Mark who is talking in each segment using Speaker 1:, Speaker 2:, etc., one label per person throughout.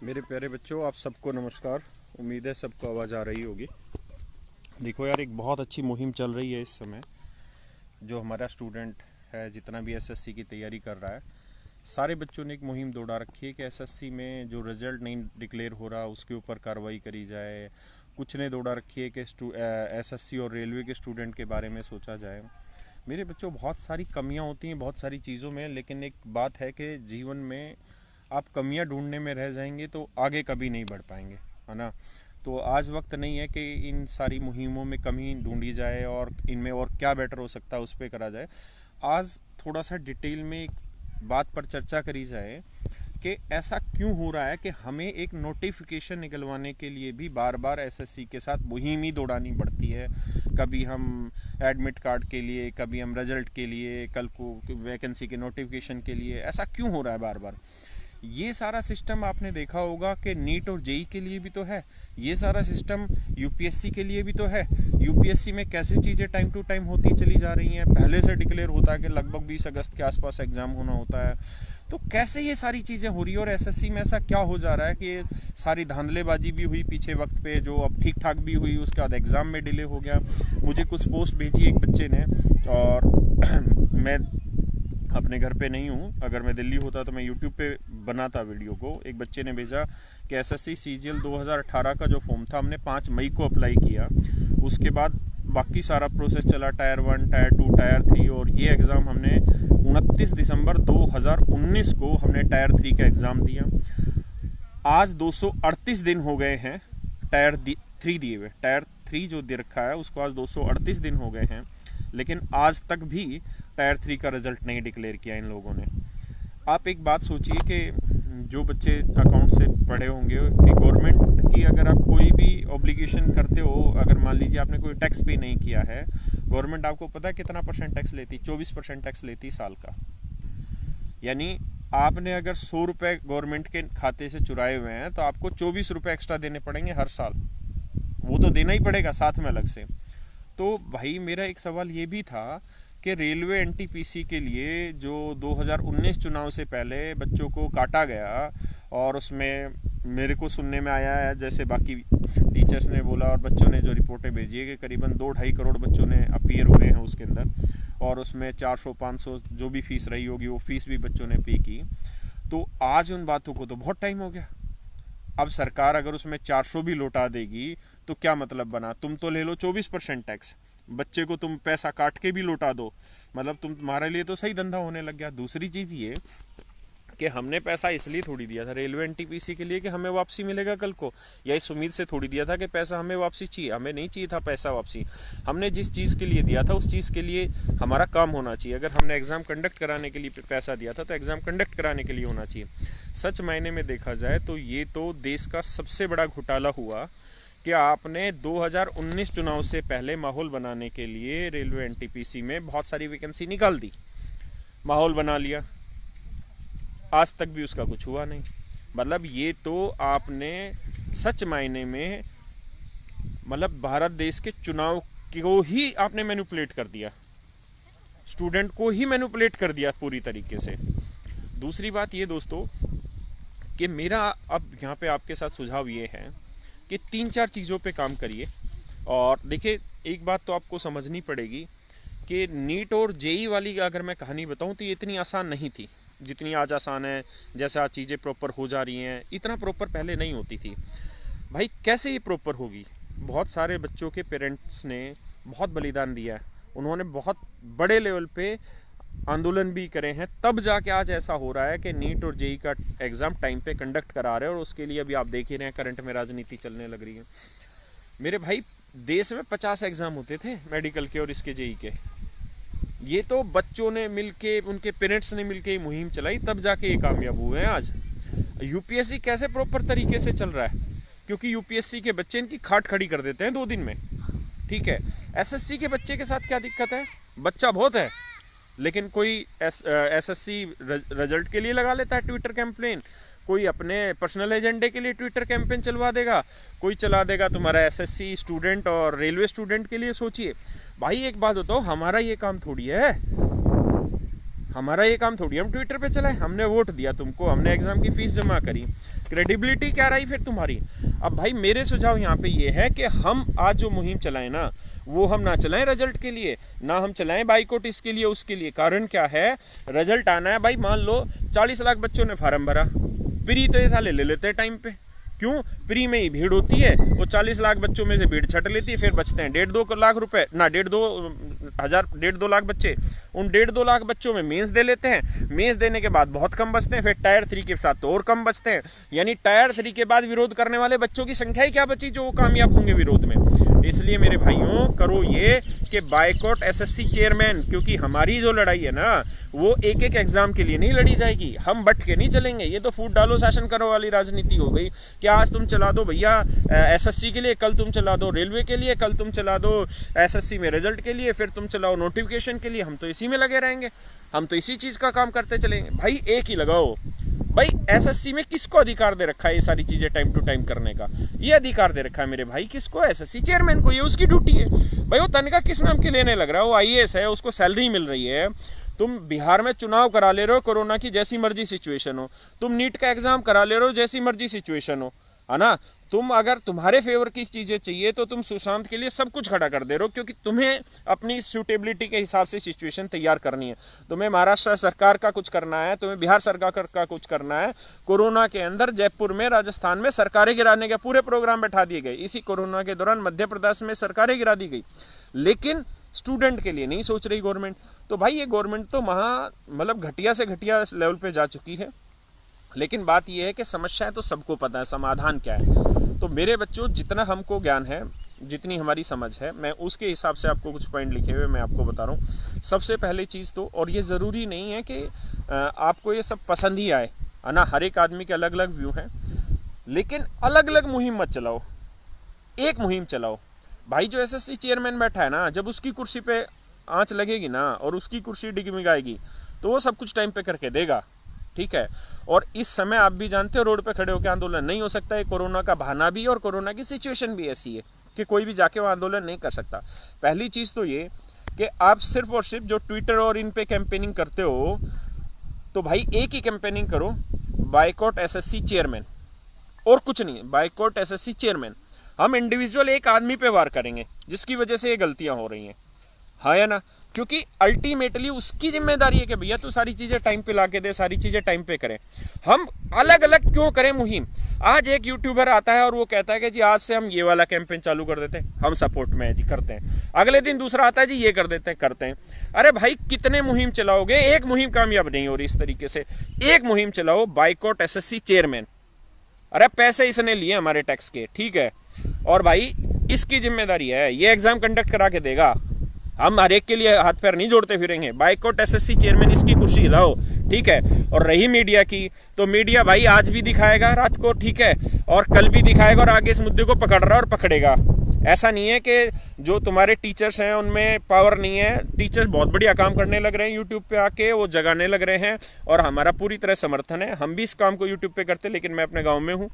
Speaker 1: मेरे प्यारे बच्चों, आप सबको नमस्कार। उम्मीद है सबको आवाज़ आ रही होगी। देखो यार, एक बहुत अच्छी मुहिम चल रही है इस समय। जो हमारा स्टूडेंट है, जितना भी एसएससी की तैयारी कर रहा है, सारे बच्चों ने एक मुहिम दौड़ा रखी है कि एसएससी में जो रिजल्ट नहीं डिक्लेयर हो रहा उसके ऊपर कार्रवाई करी जाए। कुछ ने दौड़ा रखी है कि एसएससी और रेलवे के स्टूडेंट के बारे में सोचा जाए। मेरे बच्चों, बहुत सारी कमियां होती हैं बहुत सारी चीज़ों में, लेकिन एक बात है कि जीवन में आप कमियां ढूंढने में रह जाएंगे तो आगे कभी नहीं बढ़ पाएंगे, है ना। तो आज वक्त नहीं है कि इन सारी मुहिमों में कमी ढूंढी जाए और इनमें और क्या बेटर हो सकता है उस पर करा जाए। आज थोड़ा सा डिटेल में एक बात पर चर्चा करी जाए कि ऐसा क्यों हो रहा है कि हमें एक नोटिफिकेशन निकलवाने के लिए भी बार बार एसएससी के साथ मुहिम ही दौड़ानी पड़ती है। कभी हम एडमिट कार्ड के लिए, कभी हम रिजल्ट के लिए, कल को वैकेंसी के नोटिफिकेशन के लिए। ऐसा क्यों हो रहा है बार बार? ये सारा सिस्टम आपने देखा होगा कि नीट और जेई के लिए भी तो है, ये सारा सिस्टम यूपीएससी के लिए भी तो है। यूपीएससी में कैसी चीज़ें टाइम टू टाइम होती चली जा रही हैं। पहले से डिक्लेयर होता है कि लगभग 20 अगस्त के आसपास एग्ज़ाम होना होता है। तो कैसे ये सारी चीज़ें हो रही है और एसएससी में ऐसा क्या हो जा रहा है कि सारी धांधलेबाजी भी हुई पीछे वक्त पे, जो अब ठीक ठाक भी हुई, उसके बाद एग्ज़ाम में डिले हो गया। मुझे कुछ पोस्ट भेजी एक बच्चे ने, और मैं अपने घर पे नहीं हूँ। अगर मैं दिल्ली होता तो मैं यूट्यूब पे बनाता वीडियो को। एक बच्चे ने भेजा कि एसएससी सीजीएल 2018 का जो फॉर्म था हमने 5 मई को अप्लाई किया। उसके बाद बाकी सारा प्रोसेस चला, टायर 1, टायर 2, टायर 3, और ये एग्ज़ाम हमने 29 दिसंबर 2019 को हमने टायर 3 का एग्ज़ाम दिया। आज 238 दिन हो गए हैं टायर 3 दिए हुए। टायर 3 जो दे रखा है उसको आज 238 दिन हो गए हैं, लेकिन आज तक भी टायर 3 का रिजल्ट नहीं डिक्लेयर किया इन लोगों ने। आप एक बात सोचिए कि जो बच्चे अकाउंट से पढ़े होंगे कि गवर्नमेंट की अगर आप कोई भी ऑब्लिगेशन करते हो, अगर मान लीजिए आपने कोई टैक्स पे नहीं किया है, गवर्नमेंट आपको पता है कितना % टैक्स लेती? 24% टैक्स लेती साल का। यानी आपने अगर 100 रुपये गवर्नमेंट के खाते से चुराए हुए हैं तो आपको 24 रुपये एक्स्ट्रा देने पड़ेंगे हर साल। वो तो देना ही पड़ेगा साथ में अलग से। तो भाई मेरा एक सवाल ये भी था कि रेलवे एनटीपीसी के लिए जो 2019 चुनाव से पहले बच्चों को काटा गया, और उसमें मेरे को सुनने में आया है, जैसे बाकी टीचर्स ने बोला और बच्चों ने जो रिपोर्टें भेजी है, कि करीबन 2-2.5 करोड़ बच्चों ने अपीयर हुए हैं उसके अंदर, और उसमें 400-500 जो भी फीस रही होगी वो फीस भी बच्चों ने पे की। तो आज उन बातों को तो बहुत टाइम हो गया। अब सरकार अगर उसमें 400 भी लौटा देगी तो क्या मतलब बना? तुम तो ले लो 24% टैक्स, बच्चे को तुम पैसा काट के भी लौटा दो, मतलब तुम्हारे लिए तो सही धंधा होने लग गया। दूसरी चीज़ ये कि हमने पैसा इसलिए थोड़ी दिया था रेलवे एनटीपीसी के लिए कि हमें वापसी मिलेगा कल को, या इस उम्मीद से थोड़ी दिया था कि पैसा हमें वापसी चाहिए। हमें नहीं चाहिए था पैसा वापसी। हमने जिस चीज़ के लिए दिया था उस चीज़ के लिए हमारा काम होना चाहिए। अगर हमने एग्ज़ाम कंडक्ट कराने के लिए पैसा दिया था तो एग्ज़ाम कंडक्ट कराने के लिए होना चाहिए। सच मायने में देखा जाए तो ये तो देश का सबसे बड़ा घोटाला हुआ कि आपने 2019 चुनाव से पहले माहौल बनाने के लिए रेलवे एनटीपीसी में बहुत सारी वैकेंसी निकाल दी, माहौल बना लिया, आज तक भी उसका कुछ हुआ नहीं। मतलब ये तो आपने सच मायने में, मतलब भारत देश के चुनाव को ही आपने मैनिपुलेट कर दिया, स्टूडेंट को ही मैनिपुलेट कर दिया पूरी तरीके से। दूसरी बात ये दोस्तों कि मेरा अब यहाँ पे आपके साथ सुझाव ये है कि 3-4 चीज़ों पे काम करिए। और देखिए, एक बात तो आपको समझनी पड़ेगी कि नीट और जेई वाली अगर मैं कहानी बताऊं तो ये इतनी आसान नहीं थी जितनी आज आसान है। जैसे आज चीज़ें प्रॉपर हो जा रही हैं, इतना प्रॉपर पहले नहीं होती थी। भाई कैसे ये प्रॉपर होगी? बहुत सारे बच्चों के पेरेंट्स ने बहुत बलिदान दिया है, उन्होंने बहुत बड़े लेवल पे आंदोलन भी करे हैं, तब जाके आज ऐसा हो रहा है कि नीट और जेई का एग्ज़ाम टाइम पे कंडक्ट करा रहे हैं। और उसके लिए अभी आप देख ही रहे हैं करंट में राजनीति चलने लग रही है। मेरे भाई, देश में 50 एग्ज़ाम होते थे मेडिकल के और इसके जेई के। ये तो बच्चों ने मिलके, उनके पेरेंट्स ने मिलके मुहिम चलाई, तब जाके ये कामयाब हुए हैं आज। यूपीएससी कैसे प्रॉपर तरीके से चल रहा है? क्योंकि यूपीएससी के बच्चे इनकी खाट खड़ी कर देते हैं 2 दिन में, ठीक है। एसएससी के बच्चे के साथ क्या दिक्कत है? बच्चा बहुत है, लेकिन कोई एसएससी रिजल्ट के लिए लगा लेता है ट्विटर कैंपेन, कोई अपने पर्सनल एजेंडे के लिए ट्विटर कैंपेन चलवा देगा, कोई चला देगा तुम्हारा एसएससी स्टूडेंट और रेलवे स्टूडेंट के लिए। सोचिए भाई, एक बात बताओ, हमारा ये काम थोड़ी है। हमारा ये काम थोड़ी हम ट्विटर पे चलाए। हमने वोट दिया तुमको, हमने एग्जाम की फीस जमा करी, क्रेडिबिलिटी क्या रही फिर तुम्हारी। अब भाई मेरे सुझाव यहाँ पे ये है कि हम आज जो मुहिम चलाएं ना, वो हम ना चलाएं रिजल्ट के लिए, ना हम चलाएं बाइकआउट इसके लिए उसके लिए। कारण क्या है, रिजल्ट आना है भाई। मान लो 40 लाख बच्चों ने फार्म भरा, प्री तो ये साले ले लेते हैं टाइम पे। क्यों? प्री में ही भीड़ होती है, वो 40 लाख बच्चों में से भीड़ छट लेती है, फिर बचते हैं 1.5-2 लाख रुपए ना, 1.5 लाख बच्चे। उन 1.5-2 लाख बच्चों में मेंस दे लेते हैं, मेंस देने के बाद बहुत कम बचते हैं, फिर टायर 3 के साथ तो और कम बचते हैं। यानी टायर 3 के बाद विरोध करने वाले बच्चों की संख्या ही क्या बची जो कामयाब होंगे विरोध में। इसलिए मेरे भाइयों करो ये कि बाइकआउट एसएससी चेयरमैन, क्योंकि हमारी जो लड़ाई है ना वो एक एक एग्जाम के लिए नहीं लड़ी जाएगी, हम बट के नहीं चलेंगे। ये तो फूट डालो शासन करो वाली राजनीति हो गई कि आज तुम चला दो भैया एसएससी के लिए, कल तुम चला दो रेलवे के लिए, कल तुम चला दो एसएससी में रिजल्ट के लिए, फिर तुम चलाओ नोटिफिकेशन के लिए। हम तो इसी में लगे रहेंगे, हम तो इसी चीज का काम करते चलेंगे। भाई एक ही लगाओ। भाई एसएससी में किसको अधिकार दे रखा है ये सारी चीजें टाइम टू टाइम करने का? ये अधिकार दे रखा है मेरे भाई किसको? एसएससी चेयरमैन को। ये उसकी ड्यूटी है भाई। वो तनख्वाह किस नाम के लेने लग रहा है? वो आईएएस है, उसको सैलरी मिल रही है। तुम बिहार में चुनाव करा ले रहे हो कोरोना की जैसी मर्जी सिचुएशन हो, तुम नीट का एग्जाम करा ले रहे हो जैसी मर्जी सिचुएशन हो, है ना। तुम अगर तुम्हारे फेवर की चीजें चाहिए तो तुम सुशांत के लिए सब कुछ खड़ा कर दे रहे हो, क्योंकि तुम्हें अपनी सूटेबिलिटी के हिसाब से सिचुएशन तैयार करनी है। तुम्हें महाराष्ट्र सरकार का कुछ करना है, तुम्हें बिहार सरकार का कुछ करना है। कोरोना के अंदर जयपुर में, राजस्थान में सरकारें गिराने के पूरे प्रोग्राम बैठा दिए गए। इसी कोरोना के दौरान मध्य प्रदेश में सरकारें गिरा दी गई, लेकिन स्टूडेंट के लिए नहीं सोच रही गवर्नमेंट। तो भाई ये गवर्नमेंट तो मतलब घटिया से घटिया लेवल पे जा चुकी है। लेकिन बात यह है कि समस्याएं तो सबको पता है, समाधान क्या है। तो मेरे बच्चों जितना हमको ज्ञान है, जितनी हमारी समझ है, मैं उसके हिसाब से आपको कुछ पॉइंट लिखे हुए मैं आपको बता रहा हूँ। सबसे पहली चीज़ तो, और ये ज़रूरी नहीं है कि आपको ये सब पसंद ही आए, है ना। हर एक आदमी के अलग अलग व्यू हैं, लेकिन अलग अलग मुहिम मत चलाओ, एक मुहिम चलाओ। भाई जो एसएससी चेयरमैन बैठा है ना, जब उसकी कुर्सी पे आंच लगेगी ना और उसकी कुर्सी डिगमिगाएगी तो वो सब कुछ टाइम पे करके देगा, ठीक है। और इस समय आप भी जानते हो रोड पे खड़े होकर आंदोलन नहीं हो सकता है। कोरोना का बहाना भी और कोरोना की सिचुएशन भी ऐसी है कि कोई भी जाके वो आंदोलन नहीं कर सकता। पहली चीज़ तो ये कि आप सिर्फ और सिर्फ जो ट्विटर और इन पे कैंपेनिंग करते हो, तो भाई एक ही कैंपेनिंग करो, बाइकआउट एसएससी चेयरमैन, और कुछ नहीं, बाइकआउट एसएससी चेयरमैन। हम इंडिविजुअल एक आदमी पे वार करेंगे जिसकी वजह से ये गलतियां हो रही हैं, हाँ या ना। क्योंकि अल्टीमेटली उसकी जिम्मेदारी है कि भैया तू सारी चीजें टाइम पे लाके दे, सारी चीजें टाइम पे करें। हम अलग अलग क्यों करें मुहिम? आज एक यूट्यूबर आता है और वो कहता है कि जी आज से हम ये वाला कैंपेन चालू कर देते हैं, हम सपोर्ट में है जी, करते हैं। अगले दिन दूसरा आता है जी ये कर देते हैं, करते हैं। अरे भाई कितने मुहिम चलाओगे? एक मुहिम कामयाब नहीं हो रही इस तरीके से। एक मुहिम चलाओ, बाइकआउट एसएससी चेयरमैन। अरे पैसे इसने लिए हमारे टैक्स के, ठीक है, और भाई इसकी जिम्मेदारी है, ये एग्जाम कंडक्ट करा के देगा। हम हर एक के लिए हाथ पैर नहीं जोड़ते फिरेंगे। बाइकआउट एसएससी चेयरमैन, इसकी कुर्सी हिलाओ, ठीक है। और रही मीडिया की, तो मीडिया भाई आज भी दिखाएगा रात को, ठीक है, और कल भी दिखाएगा, और आगे इस मुद्दे को पकड़ रहा है और पकड़ेगा। ऐसा नहीं है कि जो तुम्हारे टीचर्स हैं उनमें पावर नहीं है। टीचर्स बहुत बढ़िया काम करने लग रहे हैं यूट्यूब पे आके, वो जगाने लग रहे हैं, और हमारा पूरी तरह समर्थन है। हम भी इस काम को यूट्यूब पे करते, लेकिन मैं अपने गाँव में हूँ,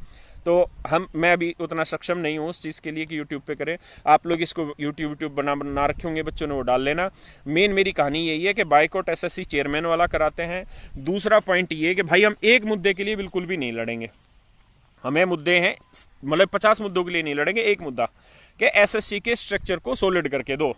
Speaker 1: तो मैं अभी उतना सक्षम नहीं हूँ उस चीज़ के लिए कि यूट्यूब पे करें। आप लोग इसको यूट्यूब बना रखे होंगे बच्चों ने, वो डाल लेना। मेन मेरी कहानी यही है कि बाइकआउट एसएससी चेयरमैन वाला कराते हैं। दूसरा पॉइंट ये है कि भाई हम एक मुद्दे के लिए बिल्कुल भी नहीं लड़ेंगे। हमें मुद्दे हैं, मतलब 50 मुद्दों के लिए नहीं लड़ेंगे। एक मुद्दा कि एसएससी के स्ट्रक्चर को सॉलिड करके दो।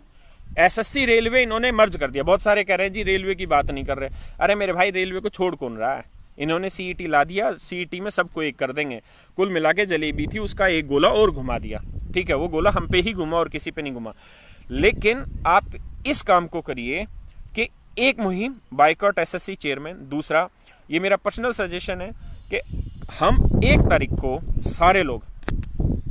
Speaker 1: एसएससी रेलवे इन्होंने मर्ज कर दिया। बहुत सारे कह रहे हैं जी रेलवे की बात नहीं कर रहे। अरे मेरे भाई रेलवे को छोड़ कौन रहा है? इन्होंने सीईटी ला दिया, सीईटी में सबको एक कर देंगे। कुल मिला के जलेबी थी, उसका एक गोला और घुमा दिया, ठीक है। वो गोला हम पे ही घुमा और किसी पे नहीं घुमा। लेकिन आप इस काम को करिए कि एक मुहिम बाइकआउट एसएससी चेयरमैन। दूसरा, ये मेरा पर्सनल सजेशन है कि हम 1 तारीख को सारे लोग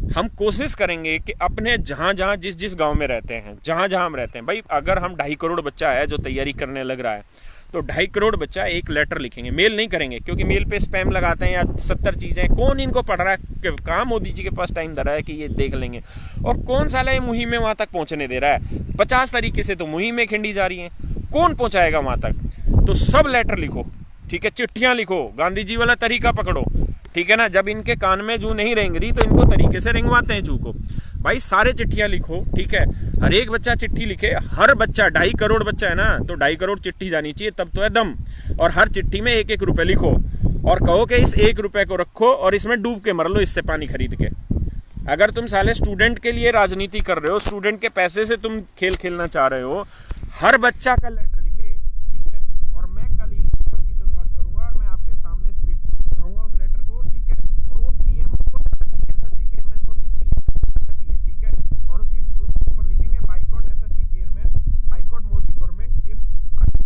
Speaker 1: हम कोशिश करेंगे कि अपने जहां जहां जिस गांव में रहते हैं, जहां जहां हम रहते हैं, भाई अगर हम 2.5 करोड़ बच्चा है जो तैयारी करने लग रहा है, तो 2.5 करोड़ बच्चा एक लेटर लिखेंगे। मेल नहीं करेंगे, क्योंकि मेल पे स्पैम लगाते हैं या 70 चीजें। कौन इनको पढ़ रहा है? कहाँ मोदी जी के पास टाइम दे रहा है कि ये देख लेंगे? और कौन साला ये मुहिम में वहां तक पहुंचने दे रहा है? 50 तरीके से तो मुहिमें खिंडी जा रही हैं, कौन पहुंचाएगा वहां तक? तो सब लेटर लिखो, ठीक है, चिट्ठियां लिखो, गांधी जी वाला तरीका पकड़ो, ठीक है ना। जब इनके कान में जू नहीं रेंग रही तो इनको तरीके से रेंगवाते हैं जू को। भाई सारे चिट्ठियां लिखो, ठीक है, हर एक बच्चा चिट्ठी लिखे, हर बच्चा 2.5 करोड़ बच्चा है ना, तो 2.5 करोड़ चिट्ठी जानी चाहिए, तब तो है दम। और हर चिट्ठी में 1-1 रुपए लिखो और कहो कि इस 1 रुपए को रखो और इसमें डूब के मर लो इससे पानी खरीद के। अगर तुम साले स्टूडेंट के लिए राजनीति कर रहे हो, स्टूडेंट के पैसे से तुम खेल खेलना चाह रहे हो, हर बच्चा का लेटर लिखे, ठीक है, और मैं कल ही की शुरुआत करूंगा और मैं आपके सामने स्पीड दिखाऊंगा उस लेटर को, ठीक है, और वो पीएम को एसएससी चेयरमैन को नहीं चाहिए, ठीक है, और उसके ऊपर लिखेंगे boycott SSC chairman, boycott Modi government, ये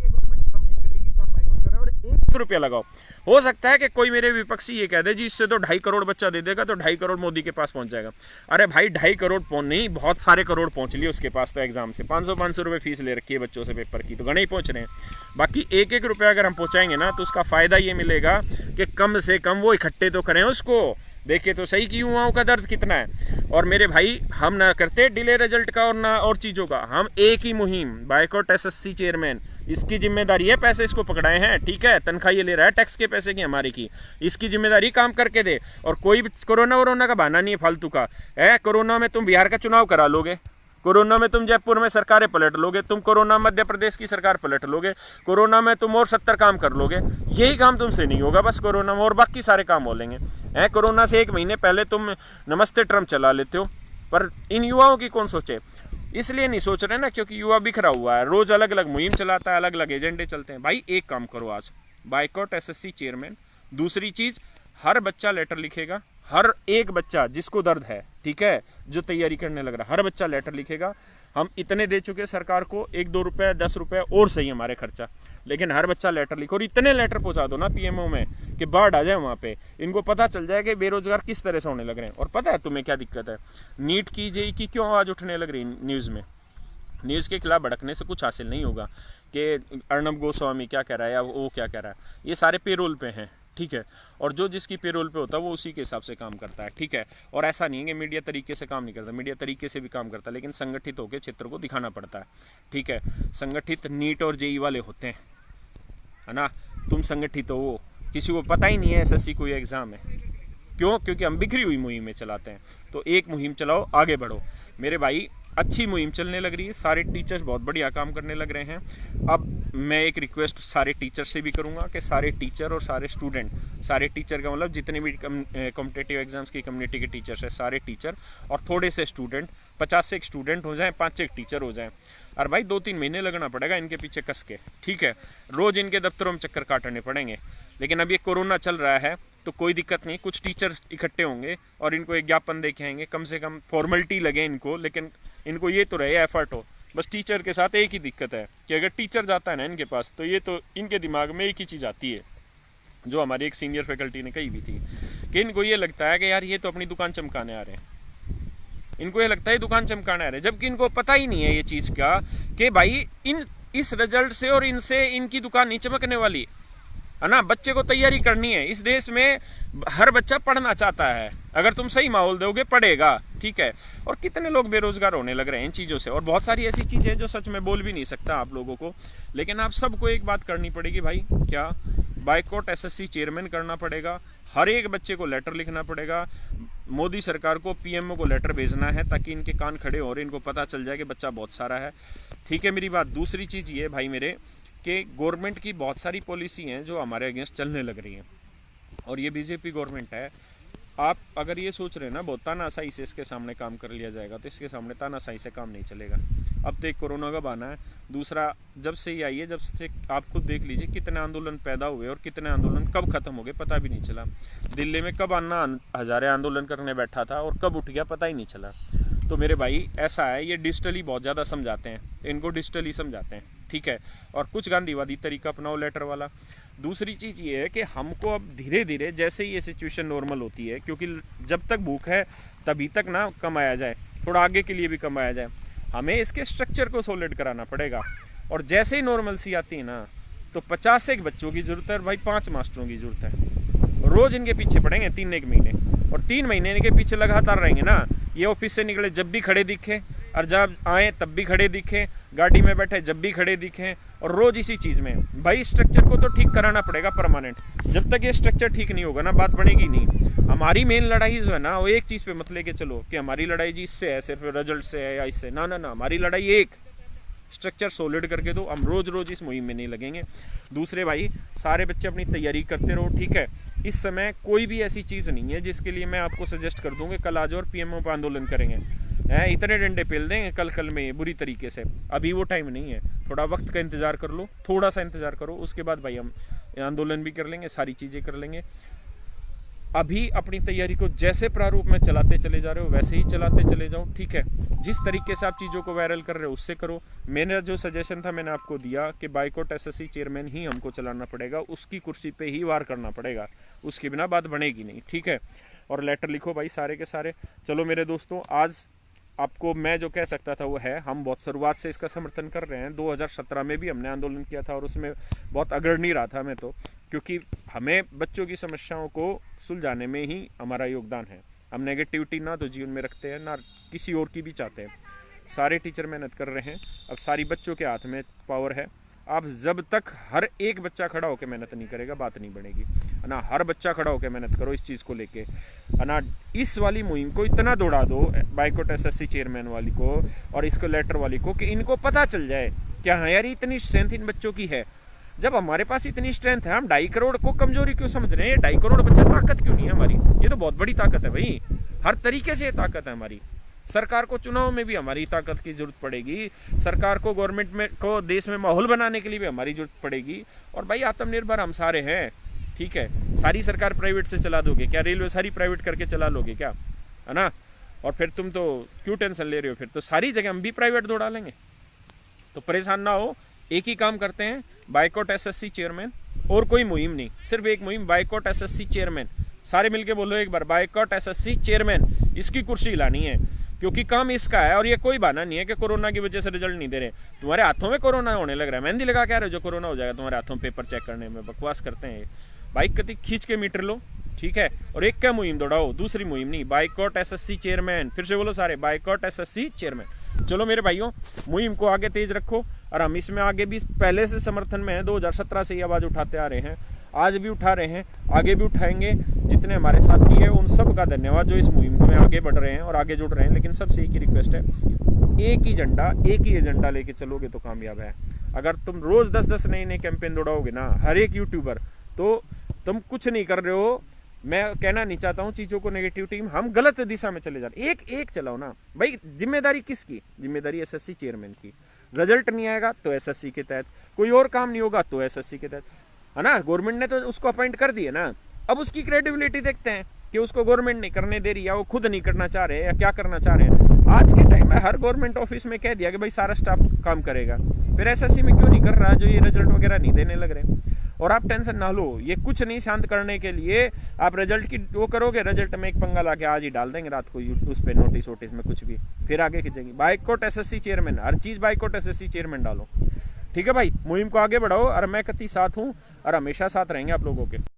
Speaker 1: गवर्नमेंट काम नहीं करेगी तो हम बाइकआउट करें और 1 रुपया लगाओ। हो सकता है कि कोई मेरे विपक्षी ये कह दे जी इससे तो 2.5 करोड़ बच्चा दे देगा तो 2.5 करोड़ मोदी के पास पहुंच जाएगा। अरे भाई 2.5 करोड़ नहीं, बहुत सारे करोड़ पहुंच लिए उसके पास तो एग्जाम से। 500 रुपए फीस ले रखी है बच्चों से पेपर की, तो घने ही पहुंच रहे हैं। बाकी 1-1 रुपया अगर हम पहुंचाएंगे ना तो उसका फायदा ये मिलेगा कि कम से कम वो इकट्ठे तो करें उसको। देखिए तो सही कि युवाओं का दर्द कितना है। और मेरे भाई हम ना करते डिले रिजल्ट का और ना और चीज़ों का, हम एक ही मुहिम बाइकआउट एसएससी चेयरमैन, इसकी जिम्मेदारी है, पैसे इसको पकड़ाए हैं, ठीक है, तनख्वाह ये ले रहा है टैक्स के पैसे की हमारी की, इसकी जिम्मेदारी काम करके दे। और कोई कोरोना का बहाना नहीं है फालतू का है। कोरोना में तुम बिहार का चुनाव करा लोगे, कोरोना में तुम जयपुर में सरकारें पलट लोगे, तुम कोरोना मध्य प्रदेश की सरकार पलट लोगे, कोरोना में तुम और 70 काम कर लोगे। यही काम तुमसे नहीं होगा बस कोरोना में, और बाकी सारे काम हो लेंगे। कोरोना से 1 महीने पहले तुम नमस्ते ट्रम्प चला लेते हो, पर इन युवाओं की कौन सोचे? इसलिए नहीं सोच रहे ना क्योंकि युवा बिखरा हुआ है, रोज अलग अलग मुहिम चलाता है, अलग अलग एजेंडे चलते हैं। भाई एक काम करो आज, बाइकआउट एसएससी चेयरमैन। दूसरी चीज, हर बच्चा लेटर लिखेगा, हर एक बच्चा जिसको दर्द है, ठीक है, जो तैयारी करने लग रहा है, हर बच्चा लेटर लिखेगा। हम इतने दे चुके सरकार को, 1-2 रुपए 10 रुपए और सही हमारे खर्चा, लेकिन हर बच्चा लेटर लिखो। और इतने लेटर पहुंचा दो ना पीएमओ में कि बाढ़ आ जाए वहां पे, इनको पता चल जाए कि बेरोजगार किस तरह से होने लग रहे हैं। और पता है तुम्हें क्या दिक्कत है? नीट की जेई की क्यों आवाज उठने लग रही न्यूज में? न्यूज़ के खिलाफ भड़कने से कुछ हासिल नहीं होगा कि अर्नब गोस्वामी क्या कह रहा है या वो क्या कह रहा है। ये सारे पेरोल पे हैं, ठीक है, और जो जिसकी पेरोल पे होता है वो उसी के हिसाब से काम करता है, ठीक है। और ऐसा नहीं है कि मीडिया तरीके से काम नहीं करता, मीडिया तरीके से भी काम करता है, लेकिन संगठित होकर क्षेत्र को दिखाना पड़ता है, ठीक है। संगठित नीट और जेई वाले होते हैं, है ना। तुम संगठित हो, किसी को पता ही नहीं है एसएससी कोई एग्जाम है। क्यों? क्योंकि हम बिखरी हुई मुहिम में चलाते हैं। तो एक मुहिम चलाओ, आगे बढ़ो मेरे भाई। अच्छी मुहिम चलने लग रही है, सारे टीचर्स बहुत बढ़िया काम करने लग रहे हैं। अब मैं एक रिक्वेस्ट सारे टीचर से भी करूंगा कि सारे टीचर और सारे स्टूडेंट, सारे टीचर का मतलब जितने भी कॉम्पिटिटिव एग्जाम्स की कम्युनिटी के टीचर्स हैं, सारे टीचर और थोड़े से स्टूडेंट, 50 से एक स्टूडेंट हो जाएं, 5 से एक टीचर हो जाएं। और भाई 2-3 महीने लगना पड़ेगा इनके पीछे कस के, ठीक है। रोज इनके दफ्तरों में चक्कर काटने पड़ेंगे। लेकिन अब ये कोरोना चल रहा है तो कोई दिक्कत नहीं, कुछ टीचर इकट्ठे होंगे और इनको एक ज्ञापन दे के आएंगे, कम से कम फॉर्मेलिटी लगे इनको, लेकिन इनको ये तो रहे एफर्ट हो। बस टीचर के साथ एक ही दिक्कत है कि अगर टीचर जाता है ना इनके पास, तो ये तो इनके दिमाग में एक ही चीज़ आती है जो हमारी एक सीनियर फैकल्टी ने कही भी थी कि इनको ये लगता है कि यार ये तो अपनी दुकान चमकाने आ रहे हैं। इनको ये लगता है दुकान चमकाने आ रहे हैं, जबकि इनको पता ही नहीं है ये चीज़ का कि भाई इस रिजल्ट से और इनसे इनकी दुकान नहीं चमकने वाली, है ना। बच्चे को तैयारी करनी है। इस देश में हर बच्चा पढ़ना चाहता है, अगर तुम सही माहौल दोगे पढ़ेगा, ठीक है। और कितने लोग बेरोजगार होने लग रहे हैं इन चीज़ों से, और बहुत सारी ऐसी चीज़ें जो सच में बोल भी नहीं सकता आप लोगों को। लेकिन आप सबको एक बात करनी पड़ेगी भाई, क्या? बाइकआउट एसएससी चेयरमैन करना पड़ेगा, हर एक बच्चे को लेटर लिखना पड़ेगा, मोदी सरकार को, पीएमओ को लेटर भेजना है ताकि इनके कान खड़े हो और इनको पता चल जाए कि बच्चा बहुत सारा है, ठीक है मेरी बात। दूसरी चीज़ ये भाई मेरे कि गवर्नमेंट की बहुत सारी पॉलिसी हैं जो हमारे अगेंस्ट चलने लग रही हैं, और ये बीजेपी गवर्नमेंट है। आप अगर ये सोच रहे हैं ना बहुत तानाशाही से इसके सामने काम कर लिया जाएगा, तो इसके सामने तानाशाही से काम नहीं चलेगा। अब तो एक कोरोना का बहाना है, दूसरा जब से ये आई है, जब से आप खुद देख लीजिए कितने आंदोलन पैदा हुए और कितने आंदोलन कब खत्म हो गए पता भी नहीं चला। दिल्ली में कब अन्ना हजारे आंदोलन करने बैठा था और कब उठ गया पता ही नहीं चला। तो मेरे भाई ऐसा है, ये डिजिटली बहुत ज़्यादा समझाते हैं, इनको डिजिटली समझाते हैं, ठीक है। और कुछ गांधीवादी तरीका अपनाओ लेटर वाला। दूसरी चीज़ ये है कि हमको अब धीरे धीरे जैसे ही ये सिचुएशन नॉर्मल होती है, क्योंकि जब तक भूख है तभी तक ना कमाया जाए, थोड़ा आगे के लिए भी कमाया जाए, हमें इसके स्ट्रक्चर को सॉलिड कराना पड़ेगा। और जैसे ही नॉर्मल सी आती है ना, तो 50 से एक बच्चों की ज़रूरत है, भाई 5 मास्टरों की ज़रूरत है। रोज़ इनके पीछे पड़ेंगे 3 महीने, और 3 महीने इनके पीछे लगातार रहेंगे ना। ये ऑफिस से निकले जब भी खड़े दिखे और जब आए तब भी खड़े दिखें, गाड़ी में बैठे जब भी खड़े दिखें, और रोज इसी चीज में। भाई स्ट्रक्चर को तो ठीक कराना पड़ेगा परमानेंट। जब तक ये स्ट्रक्चर ठीक नहीं होगा ना, बात बनेगी नहीं। हमारी मेन लड़ाई जो है ना, वो एक चीज पे मत लेके चलो कि हमारी लड़ाई जी इससे है, सिर्फ रिजल्ट से है या इससे, ना ना ना, हमारी लड़ाई एक स्ट्रक्चर सॉलिड करके दो। हम रोज रोज इस मुहिम में नहीं लगेंगे। दूसरे भाई, सारे बच्चे अपनी तैयारी करते रहो, ठीक है। इस समय कोई भी ऐसी चीज नहीं है जिसके लिए मैं आपको सजेस्ट कर दूंगा कल आ जाओ और पीएमओ पर आंदोलन करेंगे, इतने डंडे पेल देंगे कल में बुरी तरीके से। अभी वो टाइम नहीं है, थोड़ा वक्त का इंतजार कर लो, थोड़ा सा इंतजार करो, उसके बाद भाई हम आंदोलन भी कर लेंगे, सारी चीजें कर लेंगे। अभी अपनी तैयारी को जैसे प्रारूप में चलाते चले जा रहे हो वैसे ही चलाते चले जाओ, ठीक है। जिस तरीके से आप चीज़ों को वायरल कर रहे हो उससे करो। मेरा जो सजेशन था मैंने आपको दिया कि बाइकॉट एसएससी चेयरमैन ही हमको चलाना पड़ेगा, उसकी कुर्सी पे ही वार करना पड़ेगा, उसके बिना बात बनेगी नहीं, ठीक है। और लेटर लिखो भाई सारे के सारे। चलो मेरे दोस्तों, आज आपको मैं जो कह सकता था वो है, हम बहुत शुरुआत से इसका समर्थन कर रहे हैं। 2017 में भी हमने आंदोलन किया था और उसमें बहुत अग्रणी रहा था मैं तो, क्योंकि हमें बच्चों की समस्याओं को सुलझाने में ही हमारा योगदान है। हम नेगेटिविटी ना तो जीवन में रखते हैं ना किसी और की भी चाहते हैं। सारे टीचर मेहनत कर रहे हैं, अब सारी बच्चों के हाथ में पावर है। आप जब तक हर एक बच्चा खड़ा होकर मेहनत नहीं करेगा बात नहीं बनेगी, है ना। हर बच्चा खड़ा होकर मेहनत करो इस चीज़ को लेके, है ना। इस वाली मुहिम को इतना दौड़ा दो, बाइकॉट एसएससी चेयरमैन वाली को और इसको लेटर वाली को, कि इनको पता चल जाए कि हाँ यार इतनी स्ट्रेंथ इन बच्चों की है। जब हमारे पास इतनी स्ट्रेंथ है, हम 2.5 करोड़ को कमजोरी क्यों समझ रहे हैं? 2.5 करोड़ बच्चा ताकत क्यों नहीं है हमारी? ये तो बहुत बड़ी ताकत है भाई, हर तरीके से ये ताकत है हमारी। सरकार को चुनाव में भी हमारी ताकत की जरूरत पड़ेगी, सरकार को गवर्नमेंट में को देश में माहौल बनाने के लिए भी हमारी जरूरत पड़ेगी। और भाई आत्मनिर्भर हम सारे हैं, ठीक है। सारी सरकार प्राइवेट से चला दोगे क्या? रेलवे सारी प्राइवेट करके चला लोगे क्या, है ना? और फिर तुम तो क्यों टेंशन ले रहे हो? फिर तो सारी जगह हम भी प्राइवेट दौड़ा लेंगे। तो परेशान ना हो, एक ही काम करते हैं, बाइकॉट एसएससी चेयरमैन, और कोई मुहिम नहीं, सिर्फ एक मुहिम, बाइकॉट एसएससी चेयरमैन। सारे मिलके बोलो एक बार, बाइकॉट एसएससी चेयरमैन, इसकी कुर्सी हिलानी है, क्योंकि काम इसका है। और ये कोई बहाना नहीं है कि कोरोना की वजह से रिजल्ट नहीं दे रहे। तुम्हारे हाथों में कोरोना होने लग रहा है, मेहंदी लगा के आ रहे हो जो कोरोना हो जाएगा तुम्हारे हाथों, पेपर चेक करने में बकवास करते हैं। बाइक कति खींच के मीटर लो, ठीक है, और एक क्या मुहिम दौड़ाओ, दूसरी मुहिम नहीं। बाइकॉट एसएससी चेयरमैन, फिर से बोलो सारे, बाइकॉट एसएससी चेयरमैन। चलो मेरे भाइयों, मुहिम को आगे तेज रखो, और हम इसमें आगे भी पहले से समर्थन में है, 2017 से ये आवाज उठाते आ रहे हैं, आज भी उठा रहे हैं, आगे भी उठाएंगे। जितने हमारे साथी हैं उन सब का धन्यवाद जो इस मुहिम में आगे बढ़ रहे हैं और आगे जुड़ रहे हैं। लेकिन सबसे एक ही रिक्वेस्ट है, एक ही झंडा, एक ही एजेंडा लेके चलोगे तो कामयाब है। अगर तुम रोज 10-10 नए कैंपेन दौड़ाओगे ना, हर एक यूट्यूबर, तो तुम कुछ नहीं कर रहे हो। मैं कहना नहीं चाहता हूँ चीजों को नेगेटिविटी, हम गलत दिशा में चले जा रहे। एक चलाओ ना भाई। जिम्मेदारी किसकी? जिम्मेदारी एसएससी चेयरमैन की। रिजल्ट नहीं आएगा तो एसएससी के तहत, कोई और काम नहीं होगा तो एसएससी के तहत, है ना। गवर्नमेंट ने तो उसको अपॉइंट कर दिया ना, अब उसकी क्रेडिबिलिटी देखते हैं कि उसको गवर्नमेंट नहीं करने दे रही, या वो खुद नहीं करना चाह रहे हैं, या क्या करना चाह रहे हैं। आज के टाइम में हर गवर्नमेंट ऑफिस में कह दिया कि भाई सारा स्टाफ काम करेगा, फिर एसएससी में क्यों नहीं कर रहा जो ये रिजल्ट वगैरह नहीं देने लग रहे? और आप टेंशन ना लो, ये कुछ नहीं, शांत करने के लिए आप रिजल्ट की वो करोगे, रिजल्ट में एक पंगा लाके आज ही डाल देंगे रात को उस पे नोटिस वोटिस में कुछ भी, फिर आगे खींचेंगे। बाइकॉट एसएससी चेयरमैन, हर चीज बाइकॉट एसएससी चेयरमैन डालो, ठीक है भाई। मुहिम को आगे बढ़ाओ, और मैं कति साथ हूँ और हमेशा साथ रहेंगे आप लोगों के।